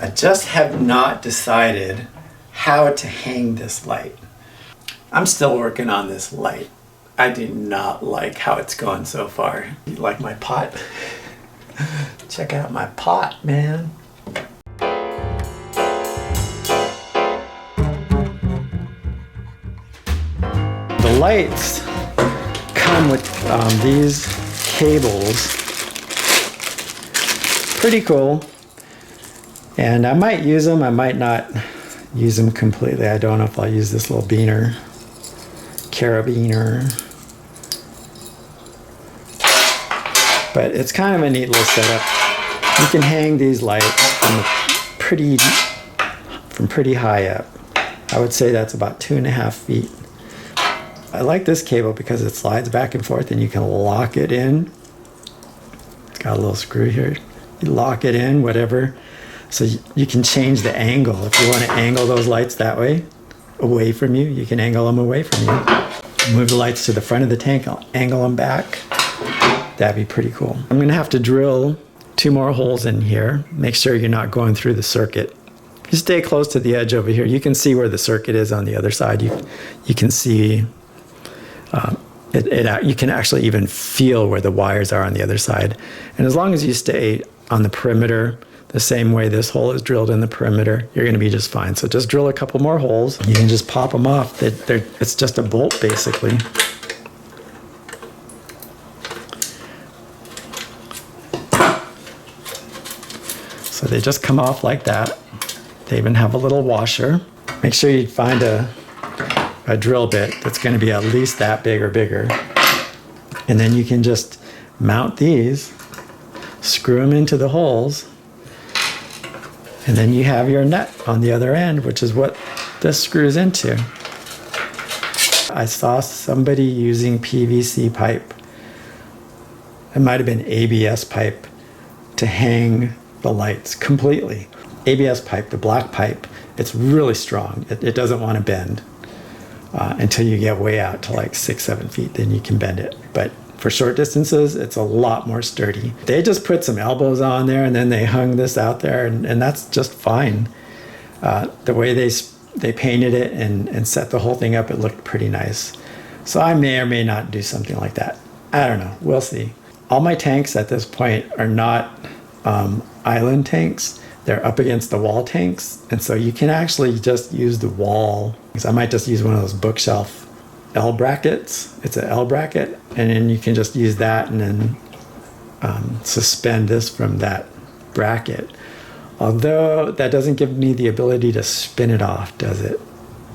I just have not decided how to hang this light. I'm still working on this light. I do not like how it's going so far. You like my pot? Check out my pot, man. The lights come with these cables. Pretty cool. And I might use them, I might not use them completely. I don't know if I'll use this little beaner, carabiner. But it's kind of a neat little setup. You can hang these lights from pretty high up. I would say that's about 2.5 feet. I like this cable because it slides back and forth and you can lock it in. It's got a little screw here. You lock it in, whatever. So you can change the angle. If you want to angle those lights that way, away from you, you can angle them away from you. Move the lights to the front of the tank, I'll angle them back. That'd be pretty cool. I'm gonna have to drill 2 more holes in here. Make sure you're not going through the circuit. You stay close to the edge over here. You can see where the circuit is on the other side. You can see, you can actually even feel where the wires are on the other side. And as long as you stay on the perimeter, the same way this hole is drilled in the perimeter, you're going to be just fine. So just drill a couple more holes. You can just pop them off. It's just a bolt, basically. So they just come off like that. They even have a little washer. Make sure you find a drill bit that's going to be at least that big or bigger. And then you can just mount these, screw them into the holes, and then you have your nut on the other end, which is what this screws into. I saw somebody using PVC pipe. It might have been ABS pipe to hang the lights completely. ABS pipe, the black pipe, it's really strong. It doesn't want to bend until you get way out to like 6-7 feet, then you can bend it. But for short distances, it's a lot more sturdy. They just put some elbows on there and then they hung this out there, and that's just fine. The way they painted it and set the whole thing up, it looked pretty nice. So I may or may not do something like that. I don't know, we'll see. All my tanks at this point are not island tanks. They're up against the wall tanks, and so you can actually just use the wall. So I might just use one of those bookshelf L brackets. It's an L bracket, and then you can just use that and then suspend this from that bracket. Although that doesn't give me the ability to spin it off, does it?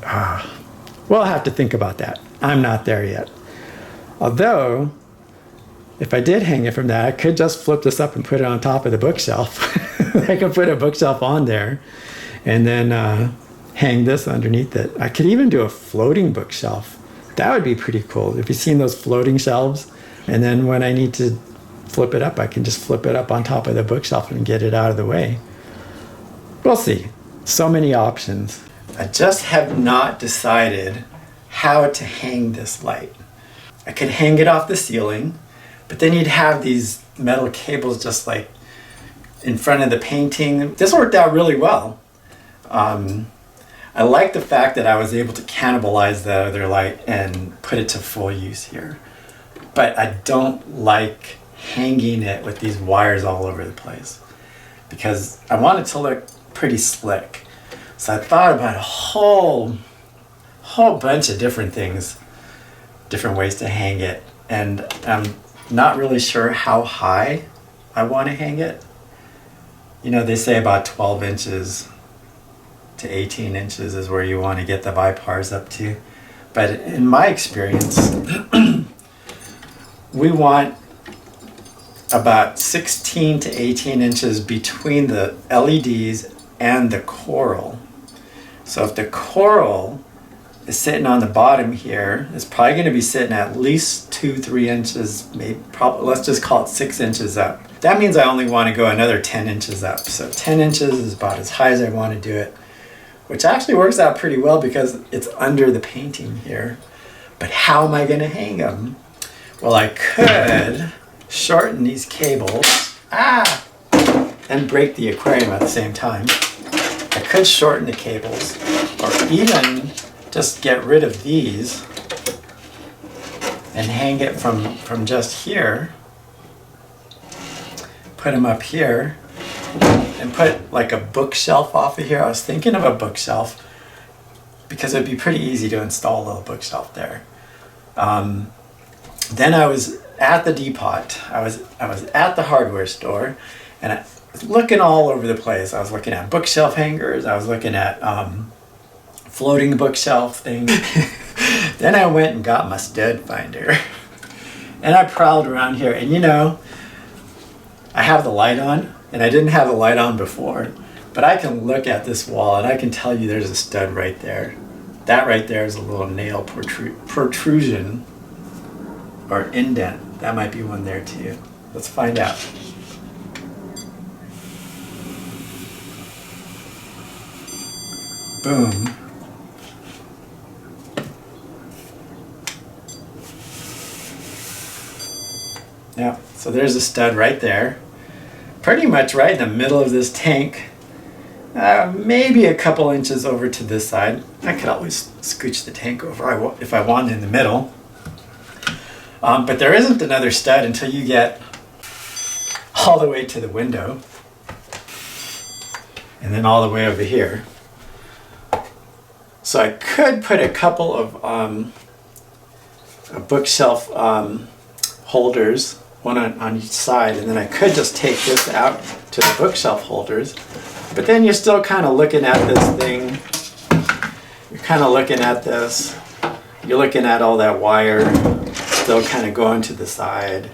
Well, I'll have to think about that. I'm not there yet. Although, if I did hang it from that, I could just flip this up and put it on top of the bookshelf. I could put a bookshelf on there and then hang this underneath it. I could even do a floating bookshelf. That would be pretty cool. If you've seen those floating shelves, and then when I need to flip it up, I can just flip it up on top of the bookshelf and get it out of the way. We'll see. So many options. I just have not decided how to hang this light. I could hang it off the ceiling, but then you'd have these metal cables just like in front of the painting. This worked out really well. I like the fact that I was able to cannibalize the other light and put it to full use here. But I don't like hanging it with these wires all over the place because I want it to look pretty slick. So I thought about a whole bunch of different things, different ways to hang it. And I'm not really sure how high I want to hang it. You know, they say about 12 inches to 18 inches is where you want to get the bipars up to. But in my experience, we want about 16 to 18 inches between the LEDs and the coral. So if the coral is sitting on the bottom here, it's probably going to be sitting at least 2-3 inches, maybe probably, let's just call it 6 inches up. That means I only want to go another 10 inches up. So 10 inches is about as high as I want to do it, which actually works out pretty well because it's under the painting here. But how am I going to hang them? Well, I could shorten these cables and break the aquarium at the same time. I could shorten the cables or even just get rid of these and hang it from just here, put them up here, and put like a bookshelf off of here. I was thinking of a bookshelf because it'd be pretty easy to install a little bookshelf there. Then I was at the depot. I was at the hardware store, and I was looking all over the place. I was looking at bookshelf hangers. I was looking at floating bookshelf things. Then I went and got my stud finder, and I prowled around here. And you know, I have the light on, and I didn't have the light on before, but I can look at this wall and I can tell you there's a stud right there. That right there is a little nail protrusion or indent. That might be one there too. Let's find out. Boom. Yeah, so there's a stud right there. Pretty much right in the middle of this tank. Maybe a couple inches over to this side. I could always scooch the tank over if I wanted in the middle. But there isn't another stud until you get all the way to the window. And then all the way over here. So I could put a couple of a bookshelf holders, one on each side, and then I could just take this out to the bookshelf holders. But then you're still kind of looking at this thing. You're kind of looking at this. You're looking at all that wire still kind of going to the side.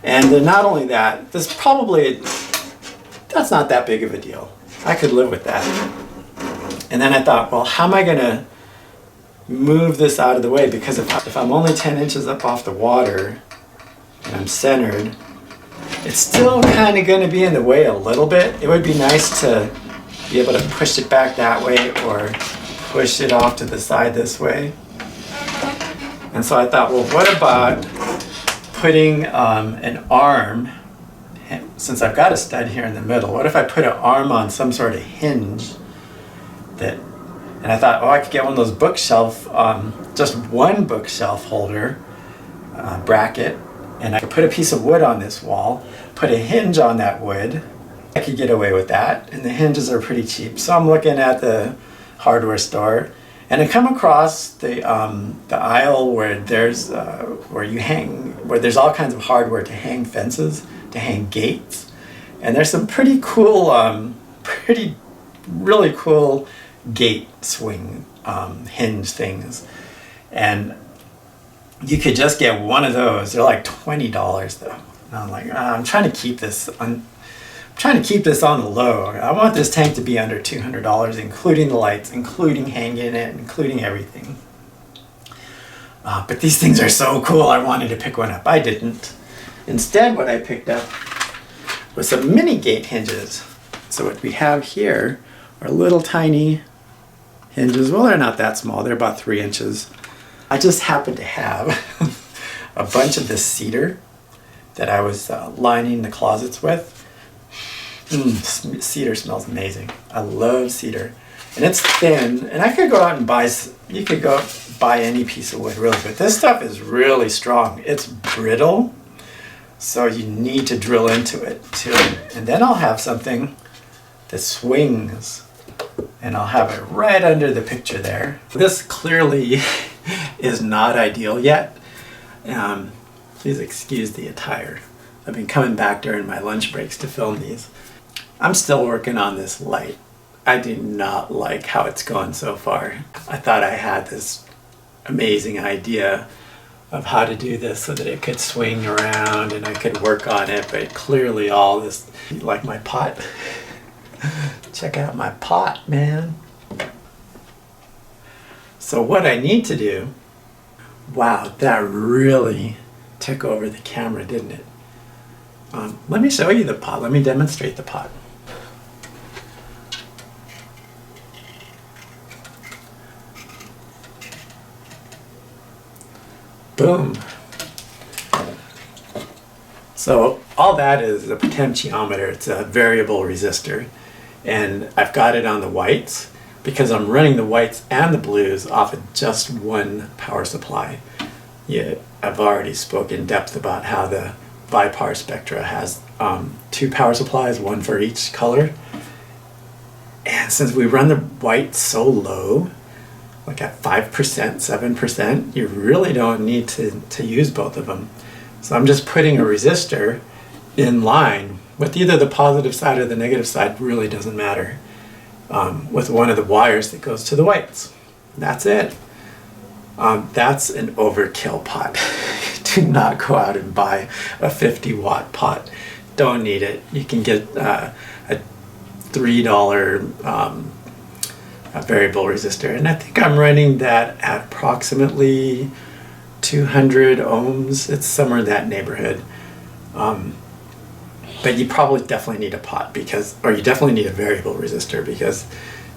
And then not only that, that's not that big of a deal. I could live with that. And then I thought, well, how am I going to move this out of the way? Because if I'm only 10 inches up off the water and I'm centered, it's still kind of going to be in the way a little bit. It would be nice to be able to push it back that way or push it off to the side this way. And so I thought, well, what about putting an arm, since I've got a stud here in the middle, what if I put an arm on some sort of hinge and I thought, oh, I could get one of those bookshelf, just one bookshelf holder bracket, and I could put a piece of wood on this wall, put a hinge on that wood. I could get away with that, and the hinges are pretty cheap. So I'm looking at the hardware store, and I come across the aisle where there's where there's all kinds of hardware to hang fences, to hang gates, and there's some pretty cool, really cool gate swing hinge things, and you could just get one of those. They're like $20 though. And I'm like, I'm trying to keep this on the low. I want this tank to be under $200, including the lights, including hanging it, including everything. But these things are so cool. I wanted to pick one up. I didn't. Instead, what I picked up was some mini gate hinges. So what we have here are little tiny hinges. Well, they're not that small. They're about 3 inches. I just happen to have a bunch of this cedar that I was lining the closets with. Cedar smells amazing. I love cedar. And it's thin, and I could go out and you could go buy any piece of wood really, but this stuff is really strong. It's brittle, so you need to drill into it too. And then I'll have something that swings, and I'll have it right under the picture there. This clearly is not ideal yet. Please excuse the attire. I've been coming back during my lunch breaks to film these. I'm still working on this light. I do not like how it's going so far. I thought I had this amazing idea of how to do this so that it could swing around and I could work on it, but clearly all this, like my pot. Check out my pot, man. So what I need to do, wow, that really took over the camera, didn't it? Let me show you the pot. Let me demonstrate the pot. Boom. So all that is a potentiometer. It's a variable resistor. And I've got it on the whites because I'm running the whites and the blues off of just one power supply. Yeah, I've already spoken in depth about how the Vipar Spectra has 2 power supplies, one for each color. And since we run the white so low, like at 5%, 7%, you really don't need to use both of them. So I'm just putting a resistor in line with either the positive side or the negative side, really doesn't matter, with one of the wires that goes to the whites. That's it. That's an overkill pot. Do not go out and buy a 50-watt pot. Don't need it. You can get a $3 a variable resistor, and I think I'm running that at approximately 200 ohms. It's somewhere in that neighborhood. But you probably definitely need a pot or you definitely need a variable resistor, because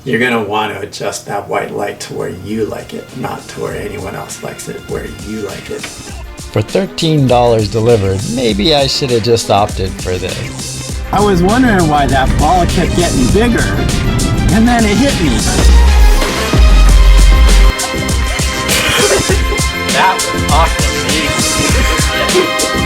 you're going to want to adjust that white light to where you like it, not to where anyone else likes it, where you like it. For $13 delivered, maybe I should have just opted for this. I was wondering why that ball kept getting bigger, and then it hit me. That was awesome.